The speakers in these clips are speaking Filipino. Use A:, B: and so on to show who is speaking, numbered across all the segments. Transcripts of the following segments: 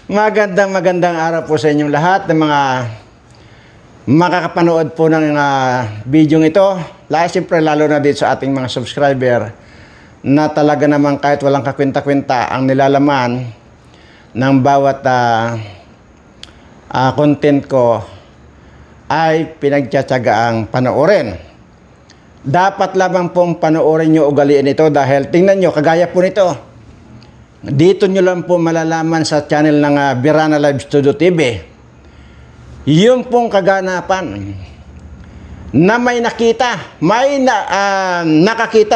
A: Magandang araw po sa inyong lahat ng mga makakapanood po ng video ito. Siyempre lalo na dito sa ating mga subscriber na talaga naman kahit walang kakwenta-kwenta ang nilalaman ng bawat content ko ay pinagtyatsagaang panoorin. Dapat lamang pong panoorin nyo ugaliin ito dahil tingnan nyo, kagaya po nito. Dito nyo lang po malalaman sa channel ng Birana Live Studio TV. Yung pong kaganapan na may nakita, nakakita,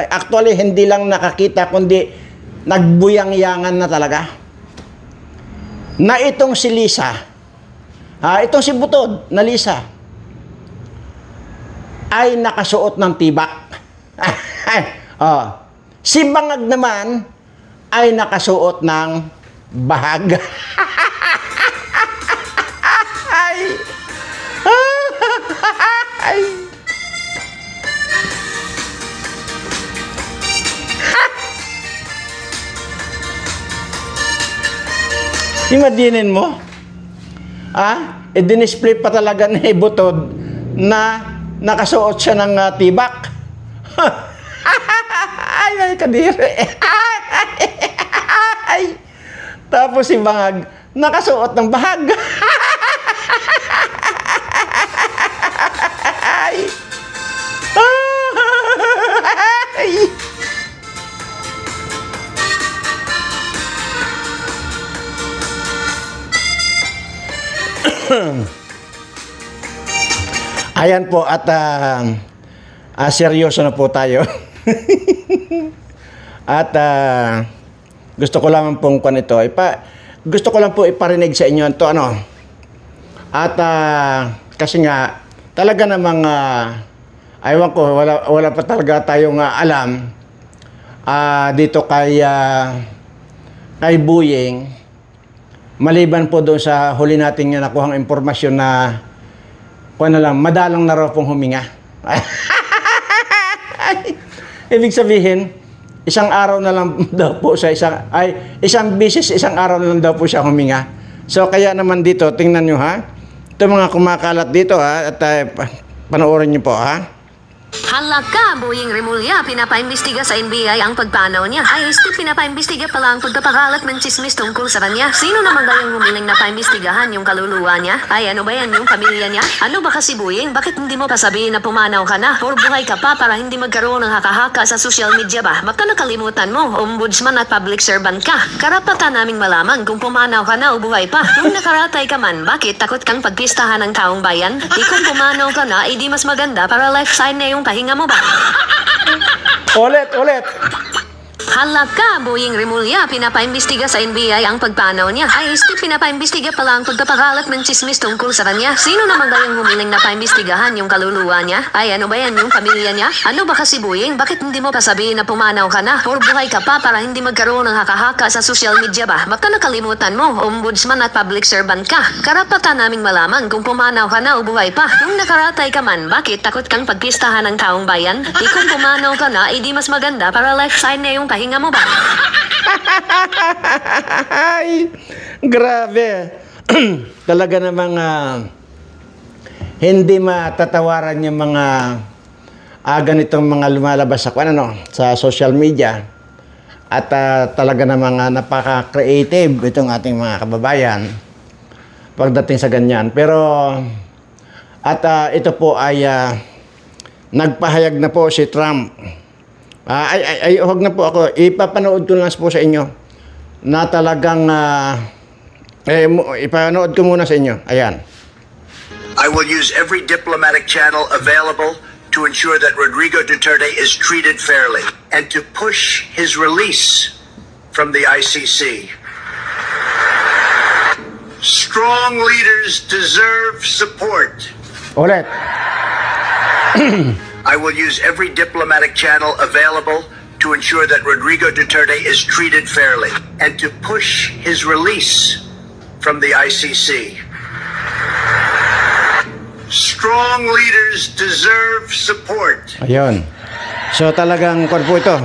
A: actually hindi lang nakakita kundi nagbuyang-yangan na talaga. Na itong si Lisa, itong si Butod na Lisa, ay nakasuot ng tibak. Si Bangag naman ay nakasuot ng bahag. Imaginin mo, i-display pa talaga ni Butod na nakasuot siya ng tibak. Ay, kadiri. Tapos si Bangag, nakasuot ng bahag. Ayan po at seryoso na po tayo. At gusto ko lang pong gusto ko lang po iparinig sa inyo ito At kasi nga talaga namang aywan ko wala pa talaga tayong alam dito kay Buying. Maliban po doon sa huli nating nakuhang impormasyon na madalang na raw pong huminga. Ibig sabihin, isang araw na lang daw po sa isang bisis, isang araw na lang daw po siya huminga. So kaya naman dito, tingnan nyo ito mga kumakalat dito at panoorin nyo po
B: Halaka, Buying Remulla, pinapaimbestiga sa NBI ang pagpanaw niya. Pinapaimbestiga pala ang pagpapakalat ng chismis tungkol sa kanya. Sino naman kayang humiling na paimbestigahan yung kaluluwa niya? Ano ba yan yung pamilya niya? Ano ba kasi Buying? Bakit hindi mo pa sabihin na pumanaw ka na? Or buhay ka pa para hindi magkaroon ng haka-haka sa social media ba? Baka nakalimutan mo, ombudsman at public servant ka. Karapatan naming malaman kung pumanaw ka na o buhay pa. Kung nakaratay ka man, bakit takot kang pagpistahan ng taong bayan? Kung pumanaw ka na, di mas maganda para lifestyle na yung pahinga mo ba?
A: Ulit.
B: Halaka, Buying Remulla, pinapaimbestiga sa NBI ang pagpanaw niya. Pinapaimbestiga pala ang pagpapakalat ng chismis tungkol sa kanya. Sino naman kayang humiling na paimbestigahan yung kaluluwa niya? Ano ba yan yung pamilya niya? Ano ba kasi Buying? Bakit hindi mo pa sabihin na pumanaw ka na? Or buhay ka pa para hindi magkaroon ng haka-haka sa social media ba? Baka nakalimutan mo, ombudsman at public servant ka. Karapatan naming malaman kung pumanaw ka na o buhay pa. Kung nakaratay ka man, bakit takot kang pagpistahan ng taong bayan? Kung pumanaw ka na, di mas maganda para lifestyle na yung pahinga mo ba?
A: Grabe. Talaga namang hindi matatawaran yung mga ganitong mga lumalabas sa social media. At talaga namang napaka-creative itong ating mga kababayan pagdating sa ganyan. Pero ito po ay nagpahayag na po si Trump. Huwag na po ako. Ipapanood ko lang po sa inyo na talagang ipanood ko muna sa inyo. Ayan.
C: I will use every diplomatic channel available to ensure that Rodrigo Duterte is treated fairly and to push his release from the ICC. Strong leaders deserve support.
A: Ulit.
C: I will use every diplomatic channel available to ensure that Rodrigo Duterte is treated fairly and to push his release from the ICC. Strong leaders deserve support.
A: Ayun. So talagang kwan po ito.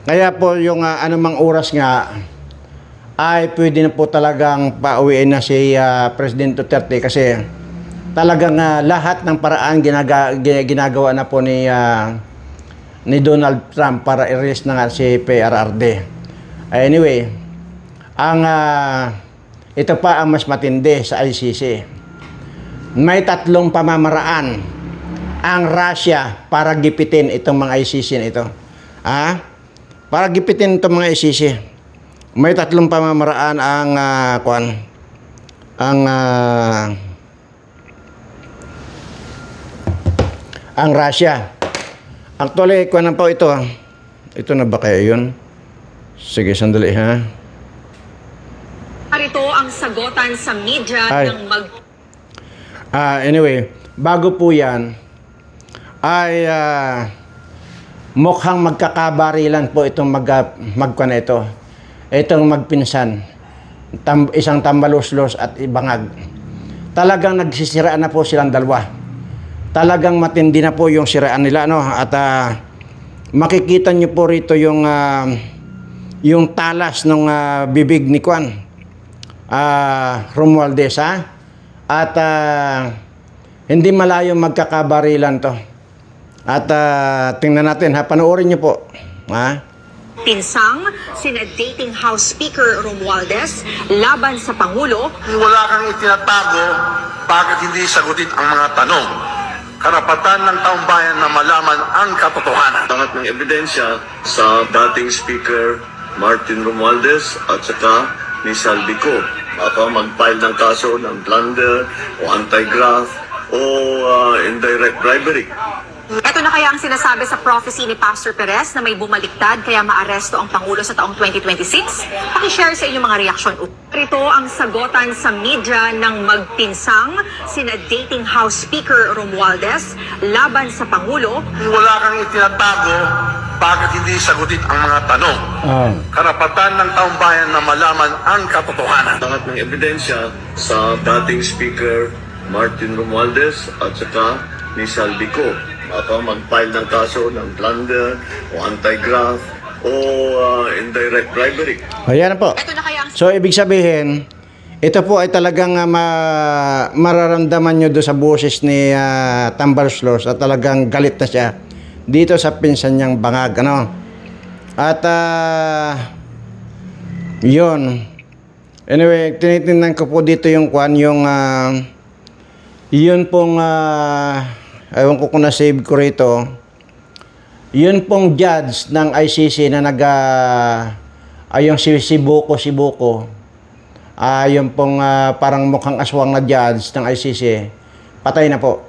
A: Kaya po yung anumang oras nga ay pwede na po talagang pauwiin na si President Duterte kasi talagang lahat ng paraan ginagawa na po ni Donald Trump para i-release na nga si PRRD. Anyway, ito pa ang mas matindi sa ICC. May 3 pamamaraan ang Russia para gipitin itong mga ICC na ito. Para gipitin itong mga ICC. May 3 pamamaraan ang Russia. Actually, kuwan po ito. Ito na ba kaya yun? Sige, sandali ha.
D: Narito ang sagutan sa media ng
A: Anyway, bago po yan, ay mukhang magkakabarilan po itong magkwana ito. Itong magpinsan. Isang tambaluslos at ibangag. Talagang nagsisiraan na po silang dalawa. Talagang matindi na po yung siraan nila, no? At makikita nyo po rito yung talas ng bibig ni Kwan Romualdez, ha? At hindi malayo magkakabarilan to. At tingnan natin, ha? Panoorin nyo po, ha?
D: pinsang sina dating House Speaker Romualdez laban sa Pangulo.
E: Wala kang itinatago, bakit hindi sagutin ang mga tanong? Karapatan ng taong bayan na malaman ang katotohanan.
F: Lahat ng ebidensya sa dating Speaker Martin Romualdez at saka ni Saldico. Baka mag-file ng kaso ng plunder o anti-graft o indirect bribery.
D: Ito na kaya ang sinasabi sa prophecy ni Pastor Perez na may bumaliktad kaya maaresto ang Pangulo sa taong 2026? Pakishare sa inyong mga reaksyon. Ito ang sagutan sa media ng magpinsang sina dating House Speaker Romualdez laban sa Pangulo.
E: Wala kang itinatago, bakit hindi sagutin ang mga tanong? Karapatan ng taong bayan na malaman ang katotohanan.
F: Lahat ng ebidensya sa dating Speaker Martin Romualdez at saka ni Saldico. Baka mag-file ng kaso ng plunder o anti-graft o indirect bribery.
A: Ayan na po.
D: Ito na kaya ang
A: So, ibig sabihin, ito po ay talagang mararamdaman nyo doon sa boses ni Tambaluslos at talagang galit na siya dito sa pinsan niyang bangag. Ano? At, yun. Anyway, tinitingnan ko po dito yung kwan, yun pong, ewan ko kung na-save ko rito, yun pong judge ng ICC na yung si Buko, yung pong parang mukhang aswang na judge ng ICC, patay na po.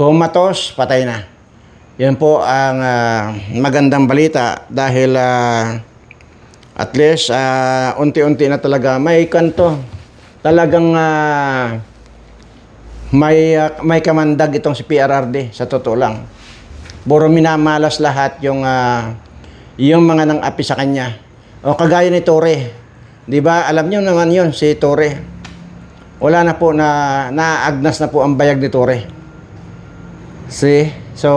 A: Comatose, patay na. Yun po ang magandang balita dahil at least unti-unti na talaga may kanto. Talagang may kamandag itong si PRRD, sa totoo lang. Puro minamalas lahat yung mga nang-api sa kanya. O kagaya ni Torre. 'Di ba? Alam niyo naman 'yon si Torre. Wala na po naagnas na po ang bayag ni Torre. See? So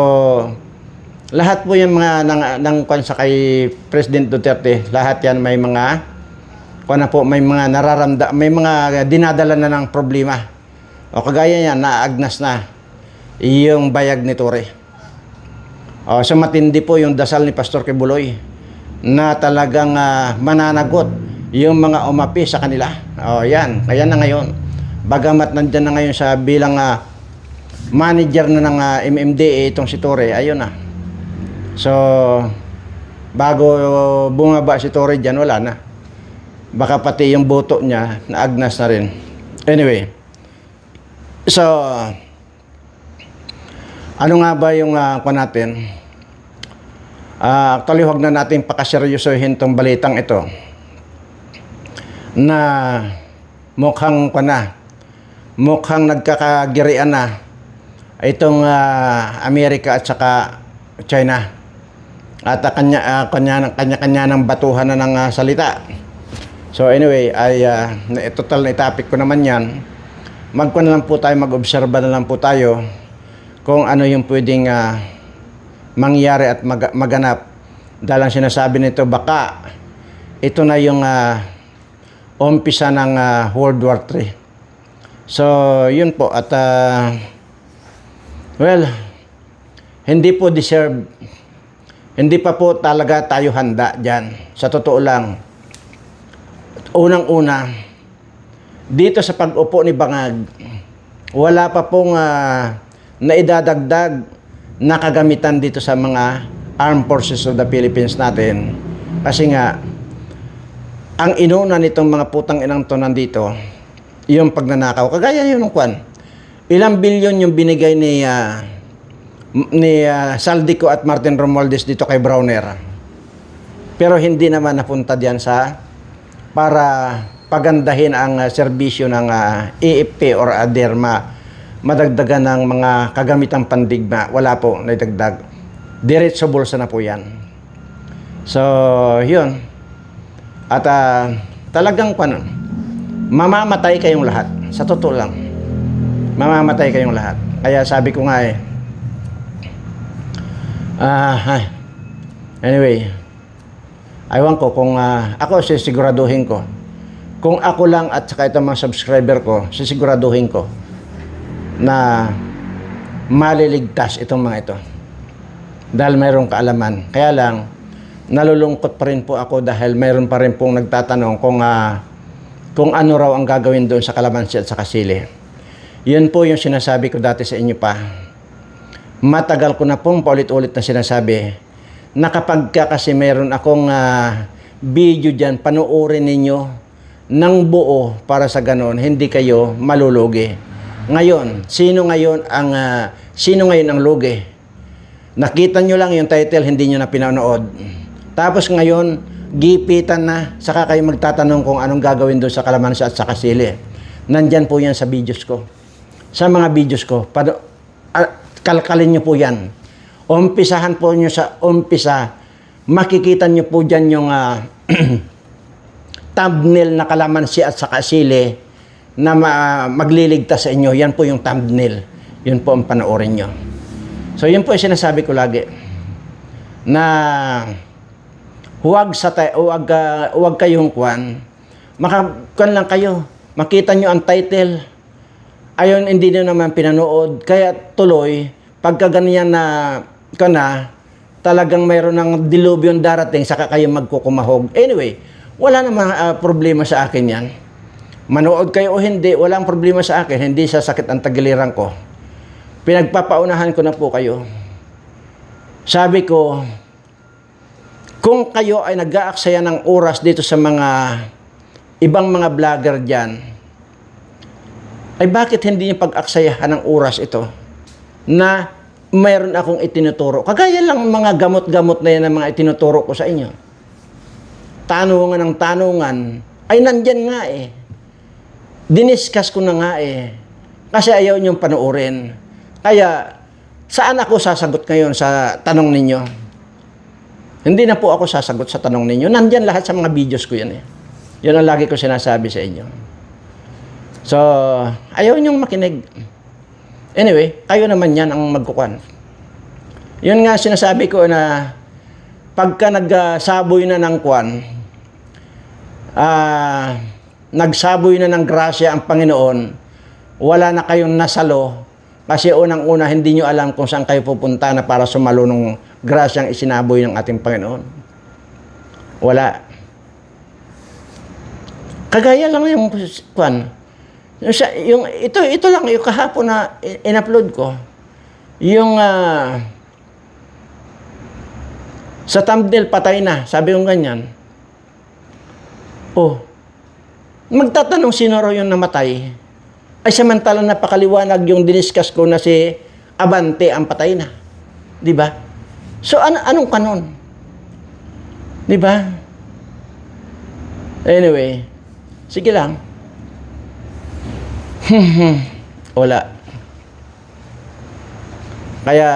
A: lahat po yung mga nang sa kay President Duterte, lahat yan may mga may mga may mga dinadala na ng problema. O kagaya niya, naagnas na yung bayag ni Torre. O, so matindi po yung dasal ni Pastor Kibuloy na talagang mananagot yung mga umapi sa kanila. O yan, kaya na ngayon. Bagamat nandyan na ngayon sa bilang manager na ng MMDA itong si Torre, ayun na. So, bago bumaba si Torre dyan, wala na. Baka pati yung boto niya, naagnas na rin. Anyway, so, ano nga ba yung natin? Actually, huwag na natin pakaseryosohin itong balitang ito na mukhang nagkakagirian na itong Amerika at saka China at kanya-kanya ng batuhan na ng salita. So anyway, total na topic ko naman yan. Magkuhan na lang po tayo, mag-obserba na lang po tayo kung ano yung pwedeng mangyari at maganap Dahil ang sinasabi nito, baka ito na yung umpisa ng World War III. So, yun po. At, well, hindi po deserve, hindi pa po talaga tayo handa dyan. Sa totoo lang, unang-una, dito sa pag-upo ni Bangag, wala pa pong naidadagdag na kagamitan dito sa mga Armed Forces of the Philippines natin. Kasi nga, ang inuna nitong mga putang inang to nandito, yung pagnanakaw. Kagaya yun ng kwan. Ilang bilyon yung binigay ni Saldico at Martin Romualdez dito kay Browner. Pero hindi naman napunta diyan sa para pagandahin ang serbisyo ng AFP or ADERMA, madagdagan ng mga kagamitang pandigma. Wala po, naidagdag. Diretso bulsa na po yan. So, yun. At talagang mamamatay kayong lahat. Sa totoo lang. Mamamatay kayong lahat. Kaya sabi ko nga anyway, aywan ko kung ako sisiguraduhin ko. Kung ako lang at saka itong mga subscriber ko, sisiguraduhin ko na maliligtas itong mga ito. Dahil mayroong kaalaman. Kaya lang, nalulungkot pa rin po ako dahil mayroon pa rin pong nagtatanong kung ano raw ang gagawin doon sa kalamansi at sa kasili. Yun po yung sinasabi ko dati sa inyo pa. Matagal ko na pong paulit-ulit na sinasabi na kapag kasi mayroon akong video dyan, panuorin ninyo ng buo para sa ganon, hindi kayo malulugi. Ngayon, sino ngayon ang lugi? Nakita nyo lang yung title, hindi nyo na pinanood. Tapos ngayon, gipitan na, saka kayo magtatanong kung anong gagawin doon sa kalamansi at sa kasili. Nandyan po yan sa videos ko. Sa mga videos ko, kalkalin nyo po yan. Umpisahan po nyo sa umpisa, makikita nyo po dyan yung thumbnail na kalamansi at sa kasili na magliligtas sa inyo. Yan po yung thumbnail. Yun po ang panoorin nyo. So, yun po yung sinasabi ko lagi. Na huwag kayong kwan. Kwan lang kayo. Makita nyo ang title. Ayon, hindi nyo naman pinanood. Kaya tuloy, pagka ganyan na talagang mayroon ng dilubyon darating, saka kayo magkukumahog. Anyway, wala namang problema sa akin yan. Manood kayo o hindi, walang problema sa akin. Hindi sasakit ang tagiliran ko. Pinagpapaunahan ko na po kayo. Sabi ko, kung kayo ay nag-aaksaya ng oras dito sa mga ibang mga vlogger dyan, ay bakit hindi niyo pag-aksayahan ng oras ito na mayroon akong itinuturo? Kagaya lang mga gamot-gamot na yan ang mga itinuturo ko sa inyo. Tanungan ng tanungan, ay nandyan nga eh. Diniscuss ko na nga eh. Kasi ayaw niyong panoorin. Kaya, saan ako sasagot ngayon sa tanong ninyo? Hindi na po ako sasagot sa tanong ninyo. Nandyan lahat sa mga videos ko yan eh. Yun ang lagi ko sinasabi sa inyo. So, ayaw niyong makinig. Anyway, kayo naman yan ang magkukuhan. Yun nga sinasabi ko na pagka nagsaboy na ng kuwan, nagsaboy na ng grasya ang Panginoon, wala na kayong nasalo. Kasi unang-una, hindi nyo alam kung saan kayo pupunta na para sumalo ng grasyang isinaboy ng ating Panginoon. Wala. Kagaya lang yung kwan. Ito lang, yung kahapon na in-upload ko. Yung sa thumbnail, patay na. Sabi ko ganyan. Oh, magtatanong sino raw yung namatay. Ay samantalang napakaliwanag yung diniscuss ko na si Abante ang patay na. Di ba? So anong kanon? Di ba? Anyway, sige lang. Wala. Kaya,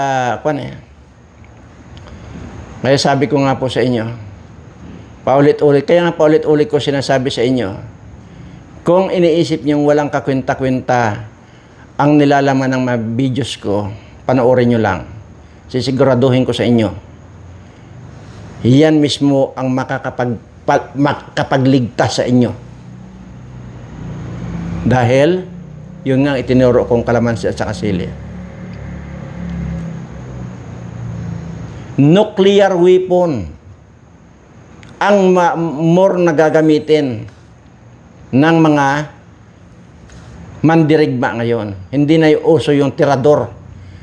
A: kaya sabi ko nga po sa inyo, paulit-ulit, kaya nga paulit-ulit ko sinasabi sa inyo, kung iniisip niyong walang kakwenta-kwenta ang nilalaman ng mga videos ko, panoorin nyo lang. Sisiguraduhin ko sa inyo. Yan mismo ang makakapagligtas sa inyo. Dahil, yun nga itinuro kong kalamansi at saka sili. Nuclear weapon ang more na gagamitin ng mga mandirigma ngayon. Hindi na uso yung tirador.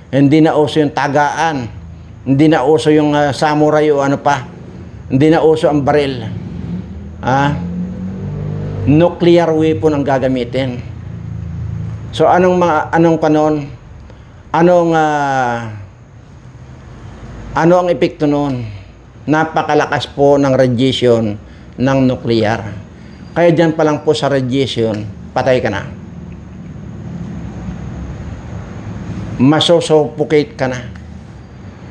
A: Hindi na uso yung tagaan. Hindi na uso yung samurai o ano pa. Hindi na uso ang baril. Nuclear weapon ang gagamitin. So anong panon? Ano ang epekto noon? Napakalakas po ng radiation ng nuclear. Kaya dyan pa lang po sa radiation, patay ka na. Masosuffocate ka na.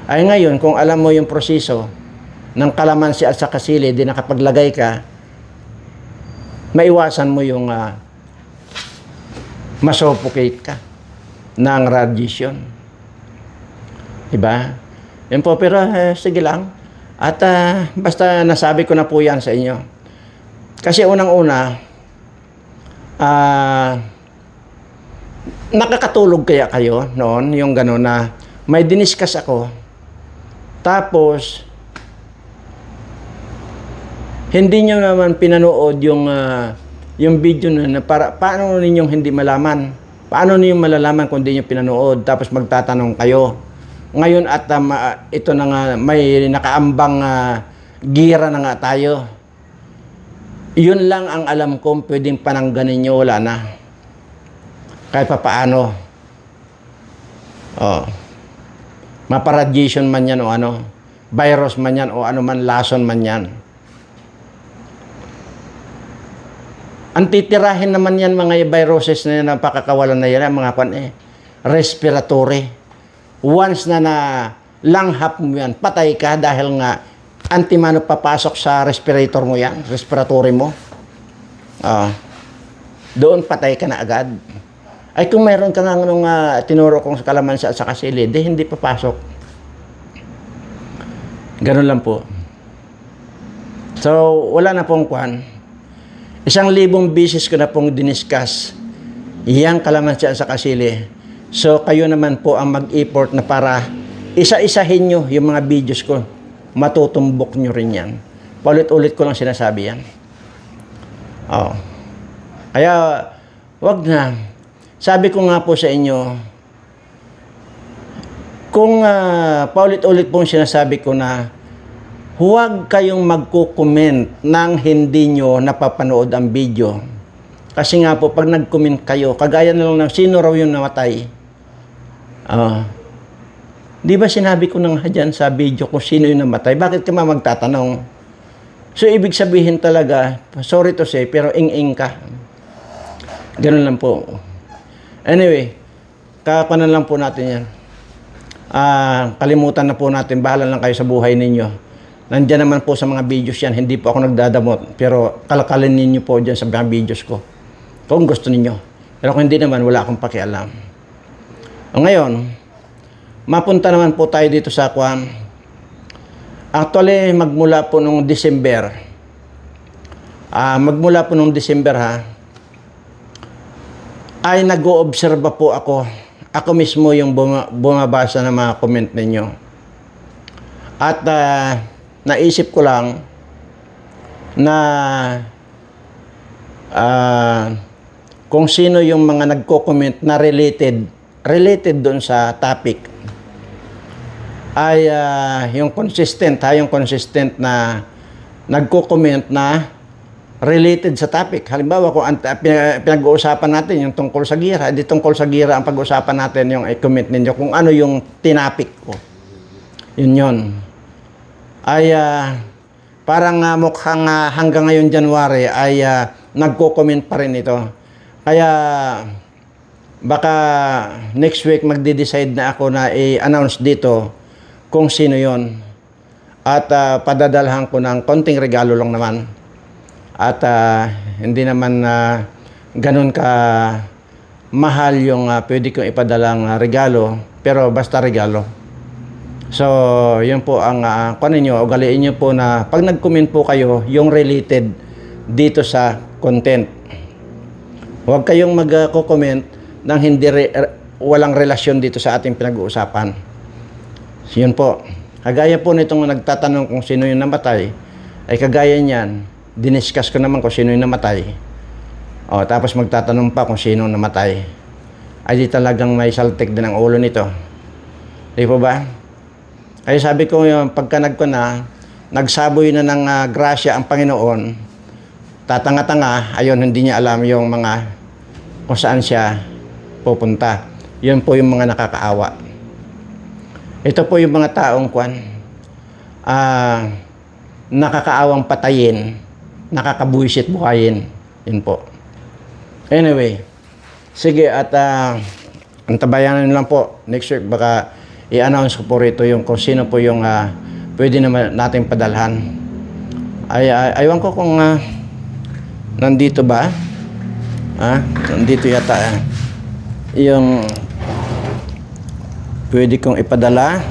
A: Ay ngayon, kung alam mo yung proseso ng kalamansi at saka sili, di nakapaglagay ka, maiwasan mo yung masuffocate ka ng radiation. Diba? Yan po, pero sige lang. At basta nasabi ko na po yan sa inyo. Kasi unang-una, nakakatulog kaya kayo noon, yung gano'n na may diniscuss ako, tapos hindi nyo naman pinanood yung video na paano ninyong hindi malaman? Paano niyo malalaman kung hindi nyo pinanood? Tapos magtatanong kayo. Ngayon at ito na nga, may nakaambang gira na nga tayo. Yun lang ang alam ko, pwedeng panangganin nyo, wala na. Kahit pa paano. Maparadiation man yan o ano, virus man yan o ano man, lason man yan. Ang titirahin naman yan mga viruses na yan, ang pakakawalan na yan, mga respiratory. Once na langhap mo yan, patay ka dahil nga antimano papasok sa respirator mo yan, respiratory mo. Doon patay ka na agad. Ay kung mayroon ka nga nung tinuro kong kalamansi at saka sili, hindi papasok. Ganun lang po. So, wala na pong kwan. 1,000 beses ko na pong diniscuss yang kalamansi at saka sili. So, kayo naman po ang mag-effort na para isa-isahin nyo yung mga videos ko. Matutumbok nyo rin yan. Paulit-ulit ko lang sinasabi yan. Kaya, wag na. Sabi ko nga po sa inyo, kung paulit-ulit pong sinasabi ko na huwag kayong magko-comment nang hindi nyo napapanood ang video. Kasi nga po, pag nag-comment kayo, kagaya na lang ng sino raw yung namatay. Di ba sinabi ko na nga dyan sa video kung sino yung namatay? Bakit ka magtatanong? So, ibig sabihin talaga, sorry to say, pero ing-ing ka. Ganun lang po. Anyway, kakapanan lang po natin yan. Kalimutan na po natin, bahala lang kayo sa buhay ninyo. Nandiyan naman po sa mga videos yan, hindi po ako nagdadamot, pero kalakalin ninyo po dyan sa mga videos ko. Kung gusto ninyo. Pero kung hindi naman, wala akong pakialam. Ngayon, mapunta naman po tayo dito sa kwan. Actually, magmula po nung December. Magmula po nung December ay nag-oobserba po ako. Ako mismo yung bumabasa ng mga comment ninyo. At naisip ko lang na kung sino yung mga nagko-comment na related doon sa topic ay yung consistent na nagko-comment na related sa topic. Halimbawa, kung pinag-uusapan natin yung tungkol sa gira, di tungkol sa gira ang pag-uusapan natin, yung i-comment ninyo kung ano yung tinapik ko. Yun. Ay parang mukhang hanggang ngayon January ay nagko-comment pa rin ito. Kaya baka next week magde-decide na ako na i-announce dito kung sino yon. At padadalhan ko ng konting regalo lang naman. At hindi naman ganun ka mahal yung pwede kong ipadalang regalo, pero basta regalo. So, yun po ang kunin nyo, ugaliin nyo po na pag nag-comment po kayo, yung related dito sa content. Huwag kayong mag-comment ng hindi walang relasyon dito sa ating pinag-uusapan. So, yun po. Kagaya po nitong nagtatanong kung sino yung namatay, ay kagaya niyan, diniscuss ko naman kung sino yung namatay. O, tapos magtatanong pa kung sino namatay. Ay di talagang may saltik din ang ulo nito. Di po ba? Kaya sabi ko yung pagka nagsaboy na ng grasya ang Panginoon, tatanga-tanga, ayun, hindi niya alam yung mga kung saan siya pupunta. Yun po yung mga nakakaawa. Ito po yung mga taong nakakaawang patayin, nakakabuisit buhayin. Yun po. Anyway, sige at antabayanan lang po. Next week baka i-announce ko po rito yung kung sino po yung pwede naman natin padalhan. Aywan ko kung nandito ba? Nandito yata yung pwede kong ipadala.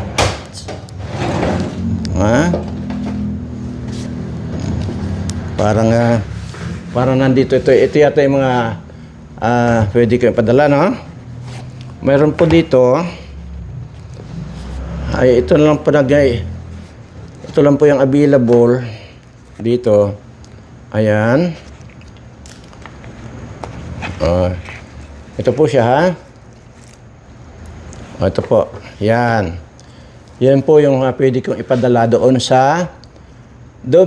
A: Parang nandito ito yata yung mga pwede kong ipadala, no? Mayroon po dito ay ito lang po ito lang po yung available dito. Ayan. Ito po siya, ha? Ito po. Yan. Yan po yung pwede kong ipadala doon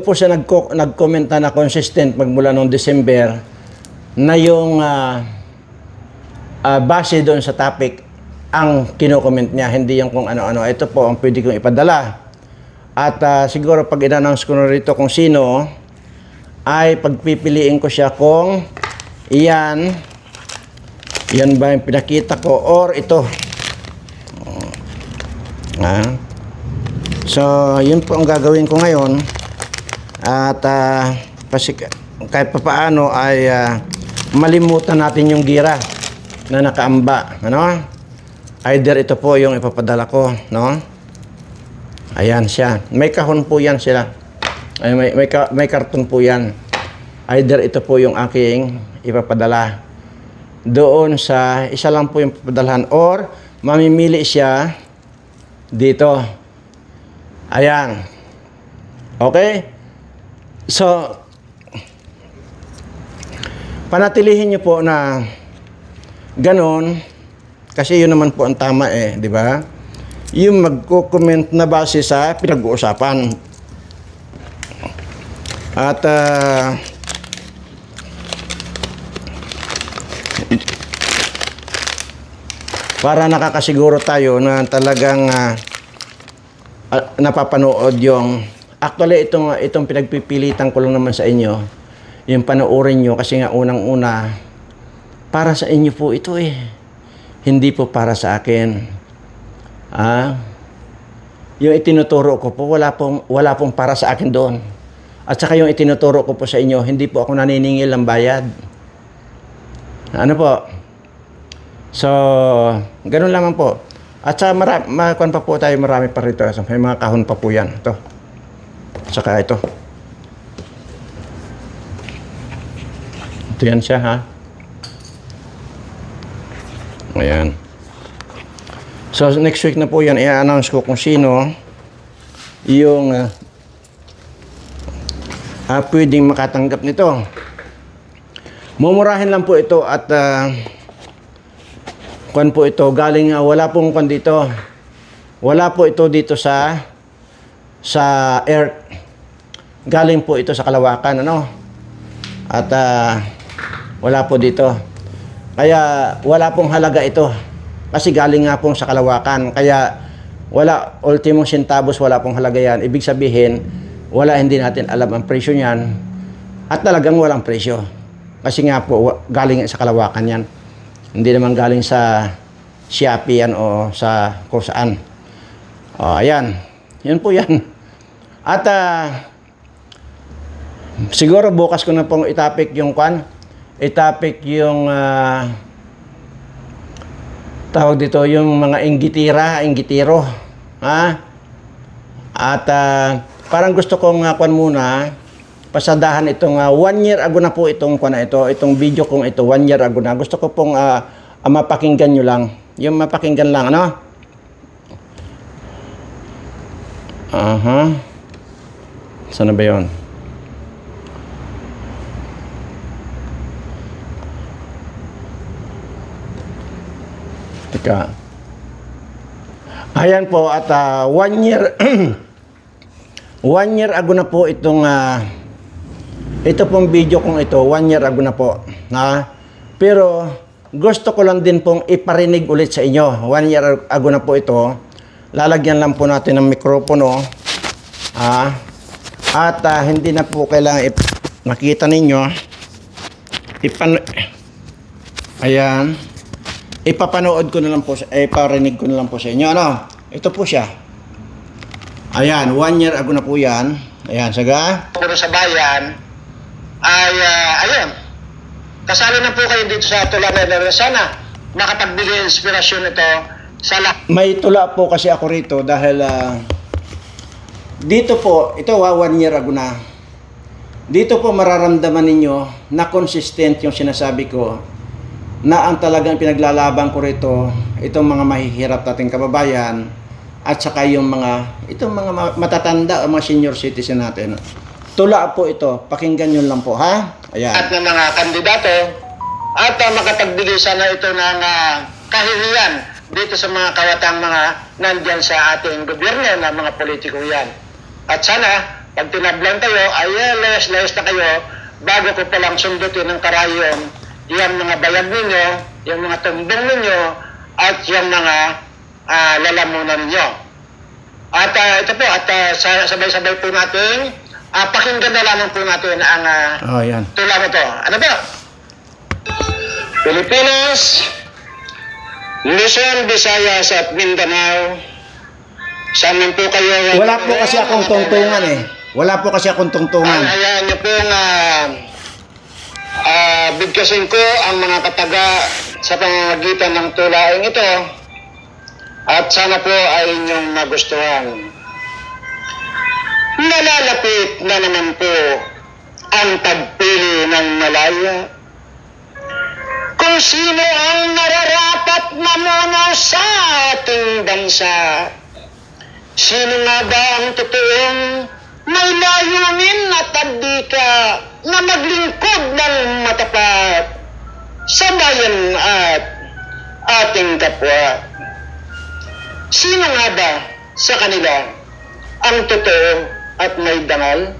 A: po siya nag-comment na consistent magmula noong December na yung base doon sa topic ang kino-comment niya, hindi yung kung ano-ano. Ito po ang pwede kong ipadala. At siguro pag in-announce ko na rito kung sino, ay pagpipiliin ko siya kung yan ba yung pinakita ko or ito. So, yun po ang gagawin ko ngayon. At kahit pa paano ay malimutan natin yung gira na nakaamba. Ano? Either ito po yung ipapadala ko, no? Ayan siya. May kahon po yan sila. Ay, may karton po yan. Either ito po yung aking ipapadala doon sa isa lang po yung papadalhan or mamimili siya dito. Ayan. Okay? So, panatilihin nyo po na ganon kasi yun naman po ang tama di ba? Yung magko-comment na base sa pinag-uusapan. At para nakakasiguro tayo na talagang napapanood yung actually itong pinagpipilitan ko lang naman sa inyo yung panoorin nyo kasi nga unang-una para sa inyo po ito hindi po para sa akin. Yung itinuturo ko po wala pong para sa akin doon. At saka yung itinuturo ko po sa inyo hindi po ako naniningil ng bayad. Ano po? So, ganun lamang po. At sa makuan pa po tayo marami pa rito. May mga kahon pa po yan. Ito. Saka ito. Ito yan siya, ha? Ayan. So, next week na po yan. I-announce ko kung sino yung pwedeng makatanggap nito. Mumurahin lang po ito at kuan po ito galing wala pong kuan dito. Wala po ito dito sa earth. Galing po ito sa kalawakan, ano? At wala po dito. Kaya wala pong halaga ito. Kasi galing nga pong sa kalawakan. Kaya wala ultimong centavos, wala pong halaga yan. Ibig sabihin, hindi natin alam ang presyo niyan. At talagang walang presyo. Kasi nga po galing sa kalawakan yan. Hindi naman galing sa Shopee yan o sa kung saan. Ayan. Yun po yan. At siguro bukas ko na pong itapik yung tawag dito yung mga inggitiro. At parang gusto kong kuan muna, pasadahan itong 1 year ago na po itong kuan na ito, itong video kong ito, 1 year ago na. Gusto ko pong mapakinggan nyo lang. Yung mapakinggan lang, ano? Saan na ba yun? Teka. Ayan po, at 1 year 1 year ago na po itong ito pong video kong ito, 1 year ago na po. Pero gusto ko lang din pong iparinig ulit sa inyo. 1 year ago na po ito. Lalagyan lang po natin ng mikropono. At hindi na po kailangan nakita ninyo. Ayan. Ipapanood ko na lang po, iparinig ko na lang po sa inyo. Ano? Ito po siya. Ayan, 1 year ago na po yan. Ayan, saga. Pero sa bayan, ay, ayun. Kasali na po kayo dito sa Tula Medal. Sana makapagbigay inspirasyon ito sa lahat. May tula po kasi ako rito dahil dito po, ito 1 year ago na. Dito po mararamdaman ninyo na consistent yung sinasabi ko na ang talagang pinaglalaban ko rito, itong mga mahihirap nating kababayan at saka yung itong mga matatanda o mga senior citizen natin. Tula po ito, pakinggan nyo lang po, ha? Ayan. At ng mga kandidato at makapagbigay sana ito ng kahihiyan dito sa mga kawatang mga nandyan sa ating gobyerno na mga politiko yan. At sana, pag tinablan kayo, ay layas-layas na kayo bago ko palang sundutin ng karayon yung mga bayag ninyo, yung mga tumbong ninyo, at yung mga lalamunan ninyo. At ito po, at sabay-sabay po natin, pakinggan na lamang po natin ang tula na to. Ano po? Pilipinas, Luzon, Visayas at Mindanao, saan man po kayo... Wala po kasi akong tungtungan eh. Wala po kasi akong tungtungan. Hayaan niyo pong bigkasin ko ang mga kataga sa pamamagitan ng tulaing ito at sana po ay inyong magustuhan. Nalalapit na naman po ang pagpili ng malaya. Kung sino ang nararapat na muno sa ating bansa. Sino nga ba ang totoong may layunin at abdika na maglingkod ng matapat sa bayan at ating kapwa? Sino nga ba sa kanila ang totoo at may dangal?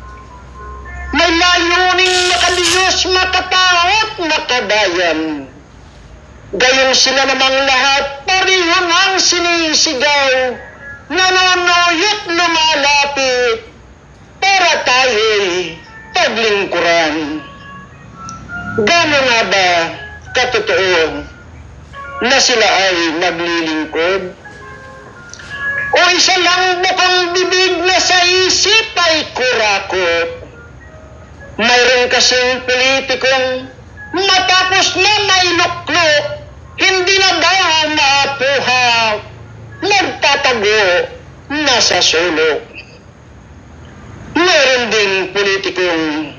A: May layuning makaliyos, makatao at makabayan. Gayong sila namang lahat pareho ang sinisigaw, nanonoyo't lumalapit para tayo'y paglingkuran. Gano'n nga ba katotoo na sila ay naglilingkod? O isa lang bukang bibig na sa isip ay kurakot? Mayroon kasing politikong matapos na mailuklok, hindi na daw maapuhak, nagtatago nasa sulok. Meron din politikong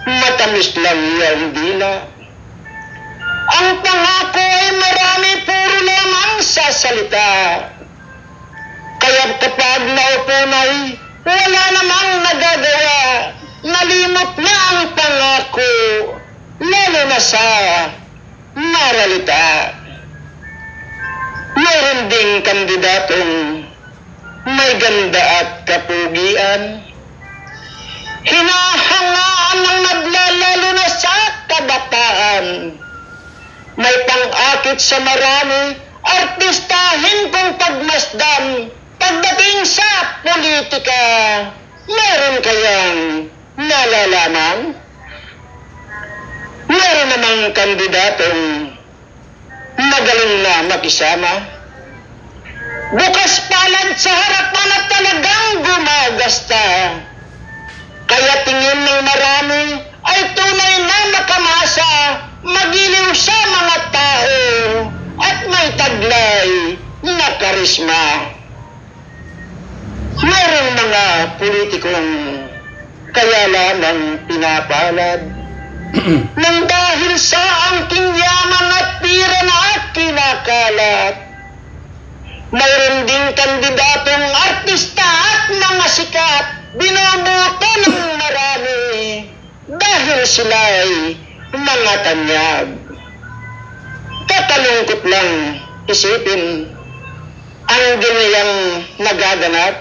A: matamis lang yung dila. Ang pangako ay marami, puro lamang sa salita. Kaya kapag naupo na'y wala namang nagagawa, nalimot na ang pangako, lalo na sa maralita. Meron ding kandidatong may ganda at kapugian, hinahangaan ng naglalalo na sa kabataan. May pang-akit sa marami, artistahin kung pagmasdan. Pagdating sa politika, meron kayang nalalaman? Meron namang kandidatong magaling na makisama, bukas palad sa harapan at talagang gumagasta. Kaya tingin ng marami ay tunay na makamasa, magiliw sa mga tao at may taglay na karisma. Meron
G: politikong kaya lamang pinapalad nang dahil sa angking yaman at pira na kinakalat. Mayroon ding kandidatong artista at mga sikat binoboto ng marami dahil sila'y mga tanyag. Kakalungkot lang isipin ang ganiyang nagaganap.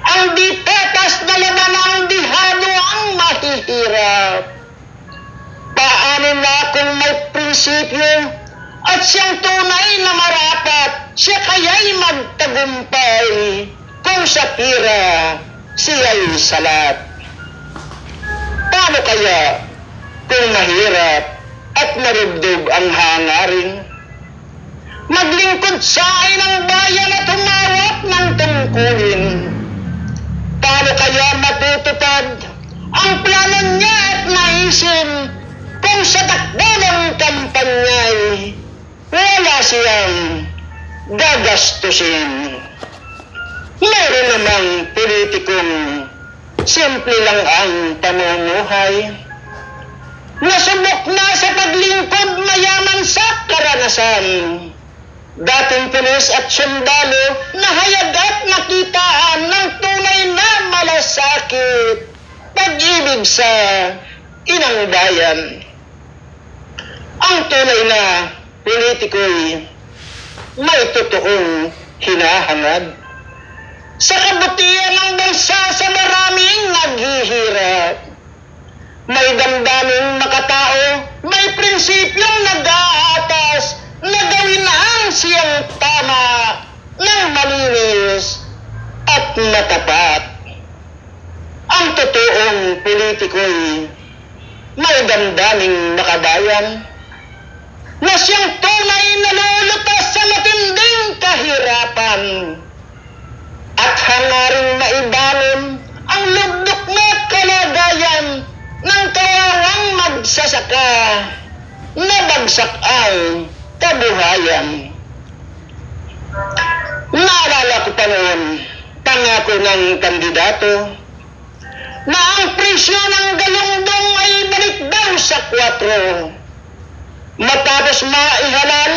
G: Ang di patas na laman ang dihado ang mahihirap. Paano na kung may prinsipyo at siyang tunay na marapat, siya kaya'y magtagumpay kung sa pira siya'y salat. Paano kaya kung mahirap at marugdog ang hangarin? Maglingkod sa ay ng bayan at humawak ng tungkulin. Paano kaya matutupad ang plano niya at naisin kung sa takbo ng kampanya'y wala siyang gagastusin? Meron namang politikong simple lang ang pamumuhay. Nasubok na sa paglingkod mayaman sa karanasan. Dating pulis at sundalo na hayag at nakitaan ng tunay na malasakit. Pag-ibig sa inang bayan. Ang tunay na politiko'y may totoong hinahangad sa kabutihan ng bansa sa maraming naghihirap. May damdaming makatao, may prinsipyong nag-aatas na gawin ang siyang tama ng malinis at matapat. Ang totoong politiko'y may damdaming makabayan na siyang tunay na lulutas sa matinding kahirapan at hangaring maibanon ang lugdok na kalagayan ng kawawang magsasaka na bagsak ang kabuhayan. Naalala ko pa noon, pangako ng kandidato na ang presyo ng galunggong ay balik daw sa 4. Matapos maihalal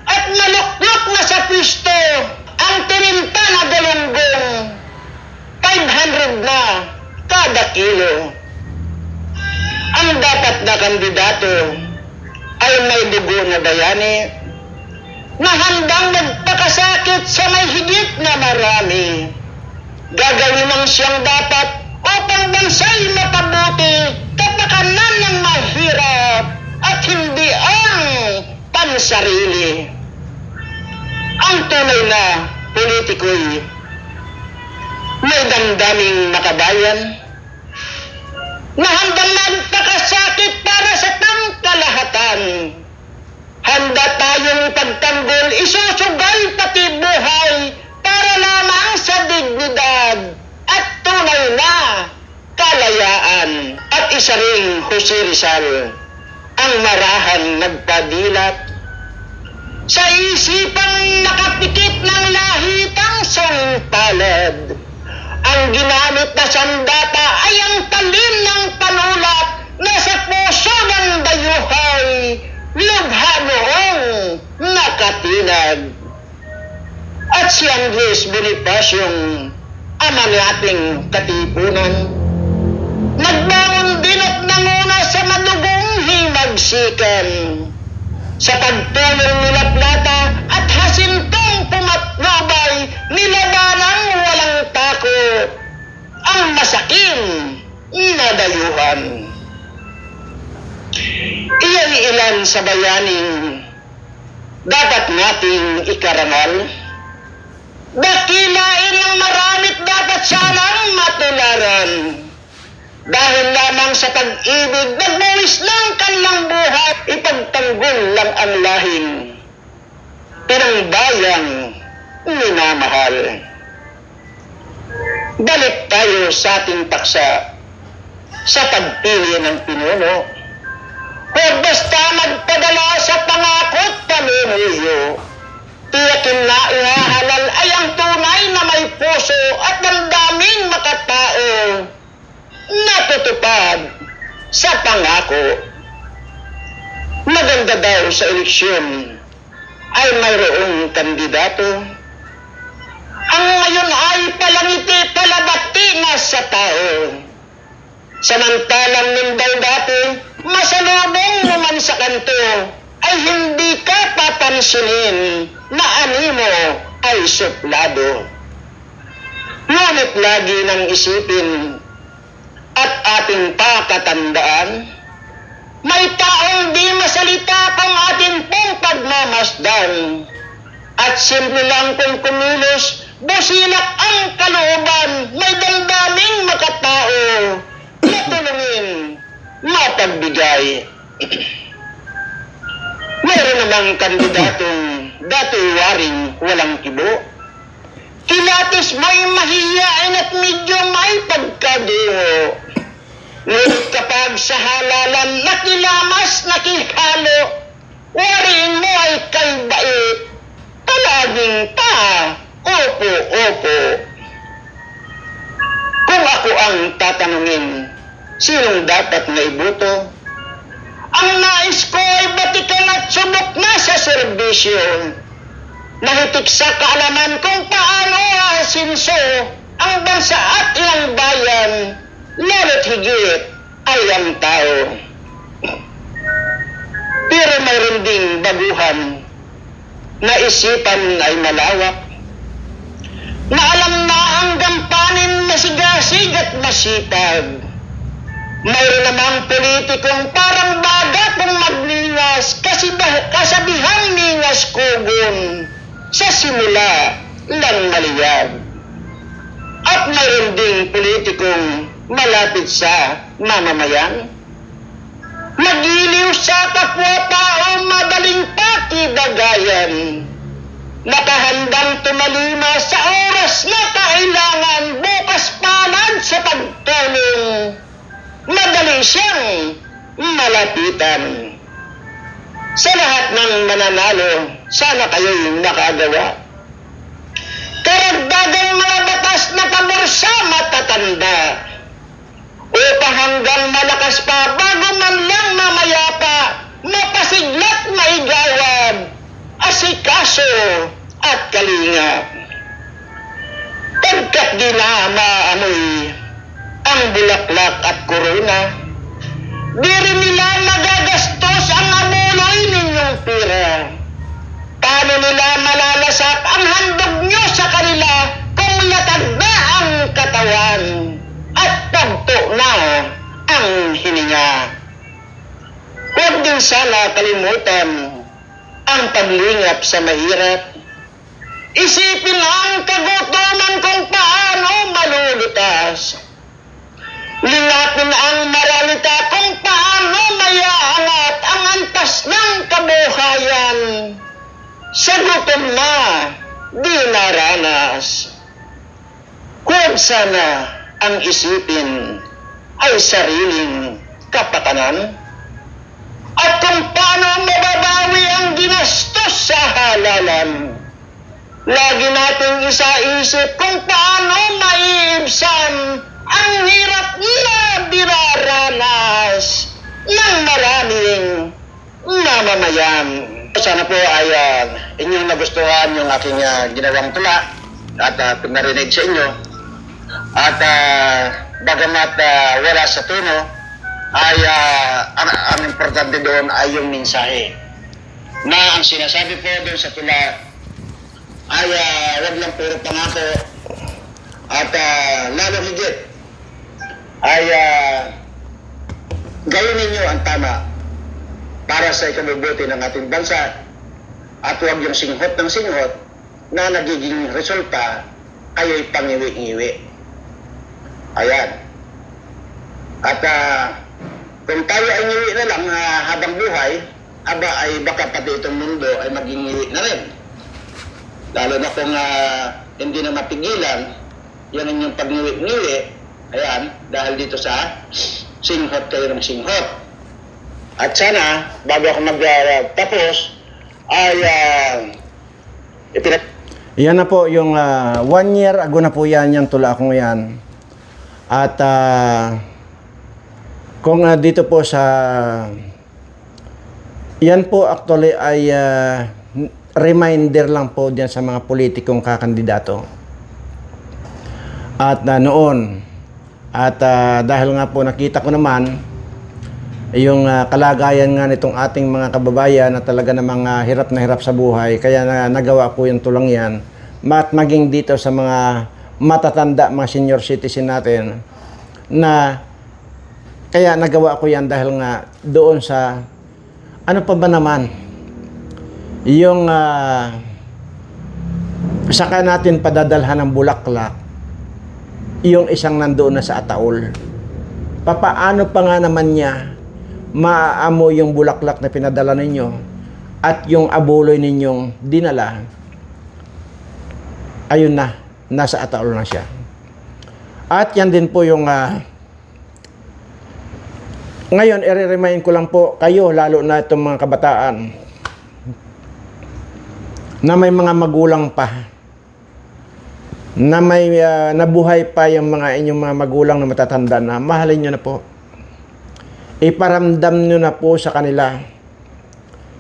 G: at naluklok na sa pwesto ang tininta na galunggong, 500 na kada kilo. Ang dapat na kandidato ay may dugo na bayani na handang magpakasakit sa may higit na marami. Gagawin ang siyang dapat upang bansa'y makabuti, kapakanan ng mahirap at hindi ang pansarili. Ang tunay na politiko'y may damdaming makabayan na handang magpakasakit para sa pangkalahatan. Handa tayong pagtanggol, isusugal pati buhay para lamang sa dignidad at tunay na kalayaan. At isa ring Jose Rizal ang marahan nagpadilat sa isipang nakapikit ng lahitang sangpalad. Ang ginamit na sandata ay ang talim ng panulat na sa puso ng dayuhay lubha noong nakatinag. At si Andres Bonifaciong ama nating katipunan, nagbangon din at nanguna sa madugong himagsikan sa pagtulong nila Plata at Hasintong pumatnubay, nilabanang walang takot ang masakim na dayuhan. Iyan ilan sa bayaning dapat nating ikarangal. Dakilain ng maramit dapat sanang matularan. Dahil lamang sa pag-ibig, nagbuwis ng kanilang buhay, ipagtanggol lang ang lahing pinangbayang minamahal. Balik tayo sa ating paksa sa pagpili ng pinuno. Huwag basta magpadala sa pangako't pamumuyo. Tiyakin na ihahalal ay ang tunay na may puso at damdamin matutupad sa pangako. Maganda daw sa eleksyon ay mayroong kandidato ang ngayon ay palangiti palabati na sa tao. Samantalang nung daw dati, masalubong naman sa kanto ay hindi ka papansinin na animo ay suplado. Ngunit lagi nang isipin at ating pakatandaan, may taong di masalita kung ating pong pagmamasdan. At simple lang kung kumilos, busilak ang kalooban, may damdaming makatao, matulungin, mapagbigay. Meron namang kandidatong dati waring walang kibo. Kilatis mo'y mahihiyain at medyo may pagkadingo. Ngunit kapag sa halalan nakilamas, nakihalo, warin mo ay kay bait, palaging ta, opo, opo. Kung ako ang tatanungin, sinong dapat na iboto? Ang nais ko ay batikan at subok na sa serbisyo. Nahitik sa kaalaman kung paano asinso ang bansa at ilang bayan, lalo't higit ay ang tao. Pero mayroon ding baguhan na isipan ay malawak, na alam na ang gampanin masigasig at masipag. Mayroon namang politikong parang baga kung maglingas, kasabihang lingas kugon, sa simula lang maliyag. At mayroon ding politikong malapit sa mamamayan, magiliw sa kapwa-tao, madaling pakidagayan, nakahandang tumalima sa oras na kailangan, bukas palad sa pagtulong, madali siyang malapitan. Sa lahat ng mananalo, sana kayo'y nakagawa. Karagdagang mga batas na pabor sa matatanda, upang hanggang malakas pa bago man lang mamayapa, mapasiglat maigawad, asikaso at kalingap. Pagkat di na maamoy ang bulaklak at korona, di rin nila magagastos ang amuloy ninyong pira. Paano nila malalasak ang handog nyo sa kanila kung latag na ang katawan at pagto na ang hininga? Huwag din sana kalimutan ang paglingap sa mahirap. Isipin ang kagutuman kung paano malulutas. Lingapin ang maralita kung paano mayaangat ang antas ng kabuhayan. Sa gutom na di naranas. Huwag sana ang isipin ay sariling kapakanan at kung paano mababawi ang ginastos sa halalan. Lagi nating isaisip kung paano maiibsan ang hirap na dinaranas ng maraming mamamayan. Sana po ay inyong nagustuhan yung aking ginawang tula at pinarinig sa inyo. At bagamat wala sa tono, ay ang importante doon ay yung mensahe. Na ang sinasabi po doon sa tula ay wag lang puro pangako at lalo higit ay gawin ninyo ang tama para sa ikabubuti ng ating bansa at huwag yung singhot ng singhot na nagiging resulta kayo'y pangiwi-ngiwi. Ayan. At kung tayo ay ngiwi na lang habang buhay, aba ay baka pati itong mundo ay maging ngiwi na rin. Lalo na kung hindi na mapigilan yan inyong pag-ngiwi-ngiwi, ayan, dahil dito sa singhot kayo ng singhot. At sana, bago ako magtapos, ay
A: Yan na po yung 1 year ago na po yan, yung tula akong yan. At Kung dito po sa yan po actually ay reminder lang po diyan sa mga politikong kakandidato. At noon dahil nga po nakita ko naman yung kalagayan nga nitong ating mga kababayan na talaga namang hirap na hirap sa buhay, kaya nagawa ko yung tulang yan. At maging dito sa mga matatanda, mga senior citizen natin, na kaya nagawa ko yan dahil nga doon sa ano pa ba naman yung saka natin padadalhan ng bulaklak yung isang nandoon na sa ataol. Papaano pa nga naman niya maaamo yung bulaklak na pinadala ninyo at yung abuloy ninyong dinala, ayun na, nasa ataol na siya. At yan din po yung ngayon, i-remind ko lang po kayo, lalo na itong mga kabataan, na may mga magulang pa, na may nabuhay pa yung mga inyong mga magulang na matatanda na, mahalin nyo na po. Iparamdam nyo na po sa kanila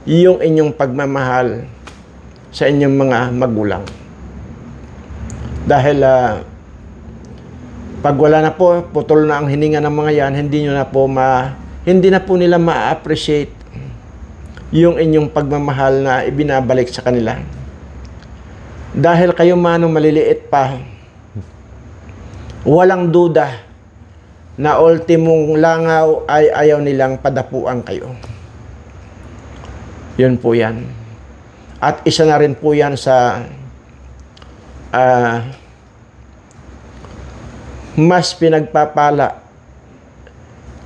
A: yung inyong pagmamahal sa inyong mga magulang. Dahil pag wala na po, putol na ang hininga ng mga yan, hindi na po nila ma-appreciate yung inyong pagmamahal na ibinabalik sa kanila. Dahil kayo manong maliliit pa, walang duda na ultimong langaw ay ayaw nilang padapuan kayo. Yun po yan. At isa na rin po yan sa mas pinagpapala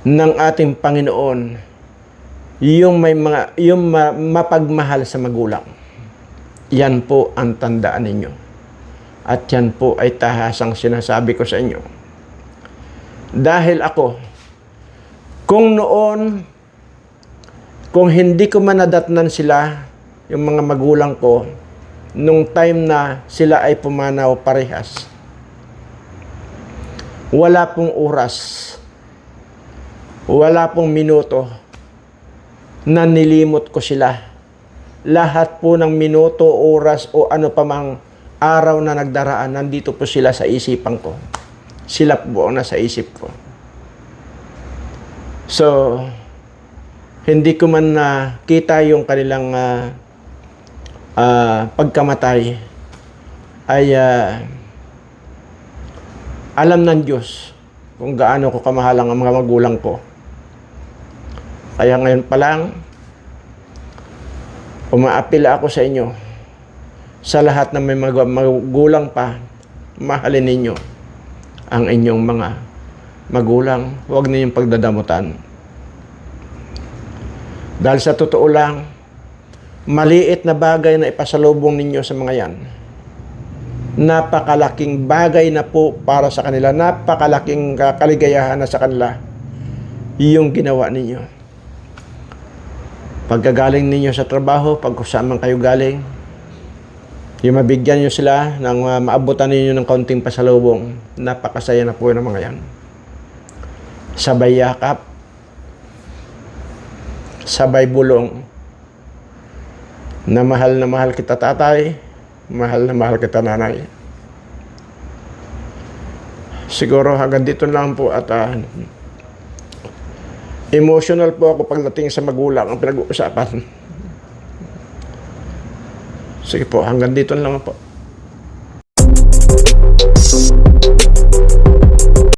A: ng ating Panginoon yung mapagmahal sa magulang. Yan po ang tandaan ninyo. At yan po ay tahasang sinasabi ko sa inyo. Dahil ako, kung hindi ko manadatnan sila, yung mga magulang ko, nung time na sila ay pumanaw parehas, wala pong oras, wala pong minuto na nilimot ko sila. Lahat po ng minuto, oras o ano pa mang araw na nagdaraan, nandito po sila sa isipan ko. Sila po ang nasa isip ko. So, hindi ko man nakita yung kanilang pagkamatay, ay alam ng Diyos kung gaano ko kamahalang ang mga magulang ko. Kaya ngayon pa lang, umaapila ako sa inyo, sa lahat ng may magulang pa, mahalin ninyo ang inyong mga magulang. Huwag ninyong pagdadamutan. Dahil sa totoo lang, maliit na bagay na ipasalubong ninyo sa mga yan, napakalaking bagay na po para sa kanila, napakalaking kaligayahan na sa kanila yung ginawa ninyo. Pagkagaling ninyo sa trabaho, pag kusamang kayo galing, yung mabigyan nyo sila ng maabutan ninyo ng kaunting pasalubong, napakasaya na po ng mga yan. Sabay yakap, sabay bulong, na mahal kita tatay, mahal na mahal kita nanay. Siguro hanggang dito lang po at emotional po ako pagdating sa magulang ang pinag-uusapan. Sige po, hanggang dito lang po.